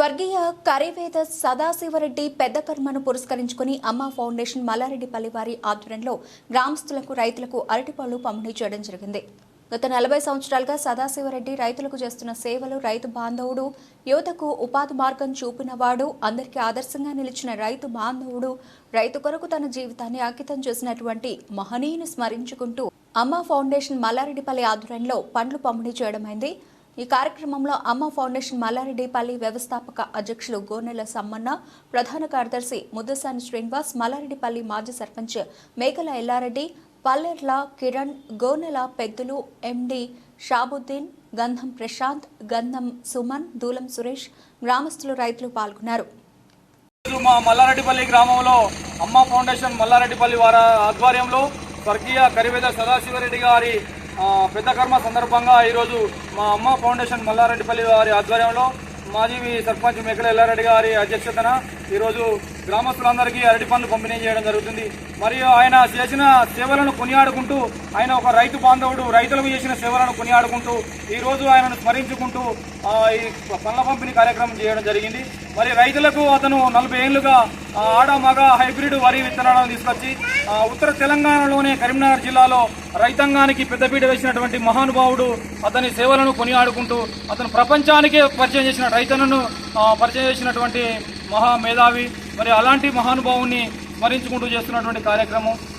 స్వర్గీయ కరివేద సదాశివరెడ్డి పెద్ద కర్మను పురస్కరించుకుని అమ్మ ఫౌండేషన్ మల్లారెడ్డిపల్లి వారి ఆధ్వర్యంలో గ్రామస్తులకు రైతులకు అరటిపళ్ళు పంపిణీ చేయడం జరిగింది. గత 40 సంవత్సరాలుగా సదాశివరెడ్డి రైతులకు చేస్తున్న సేవలు, రైతు బాంధవుడు, యువతకు ఉపాధి మార్గం చూపినవాడు, అందరికీ ఆదర్శంగా నిలిచిన రైతు బాంధవుడు, రైతు కొరకు తన జీవితాన్ని అంకితం చేసినటువంటి మహనీయుని స్మరించుకుంటూ అమ్మ ఫౌండేషన్ మల్లారెడ్డిపల్లి ఆధ్వర్యంలో పండ్లు పంపిణీ చేయడమైంది. ఈ కార్యక్రమంలో అమ్మ ఫౌండేషన్ మల్లారెడ్డిపల్లి వ్యవస్థాపక అధ్యక్షులు గోనెల సమ్మన్న, ప్రధాన కార్యదర్శి ముద్దసాని శ్రీనివాస్, మల్లారెడ్డిపల్లి మాజీ సర్పంచ్ మేకల ఎల్లారెడ్డి, పల్లెర్ల కిరణ్, గోనెల పెద్దులు, ఎండి షాబుద్దీన్, గంధం ప్రశాంత్, గంధం సుమన్, దూలం సురేష్, గ్రామస్తులు, రైతులు పాల్గొన్నారు. మా మల్లారెడ్డిపల్లి గ్రామంలో అమ్మ ఫౌండేషన్ మల్లారెడ్డిపల్లి వారి ఆధ్వర్యంలో స్వర్గీయ కరివేద సదాశివరెడ్డి గారి పెద్ద కర్మ సందర్భంగా ఈరోజు మా అమ్మ ఫౌండేషన్ మల్లారెడ్డిపల్లి వారి ఆధ్వర్యంలో మాజీ సర్పంచ్ మేకల ఎల్లారెడ్డి గారి అధ్యక్షతన ఈరోజు గ్రామస్తులందరికీ అరటి పండ్లు పంపిణీ చేయడం జరుగుతుంది. మరియు ఆయన చేసిన సేవలను కొనియాడుకుంటూ, ఆయన ఒక రైతు బాంధవుడు, రైతులకు చేసిన సేవలను కొనియాడుకుంటూ ఈరోజు ఆయనను స్మరించుకుంటూ ఈ పండ్ల పంపిణీ కార్యక్రమం చేయడం జరిగింది. మరి రైతులకు అతను 40 ఏళ్లుగా ఆడ మగ హైబ్రిడ్ వరి విత్తనాలను తీసుకొచ్చి ఉత్తర తెలంగాణలోనే కరీంనగర్ జిల్లాలో రైతాంగానికి పెద్దపీట వేసినటువంటి మహానుభావుడు. అతని సేవలను కొనియాడుకుంటూ అతను ప్రపంచానికే పరిచయం చేసిన రైతన్నను పరిచయం చేసినటువంటి మహా మేధావి. మరి అలాంటి మహానుభావుని స్మరించుకుంటూ చేస్తున్నటువంటి కార్యక్రమం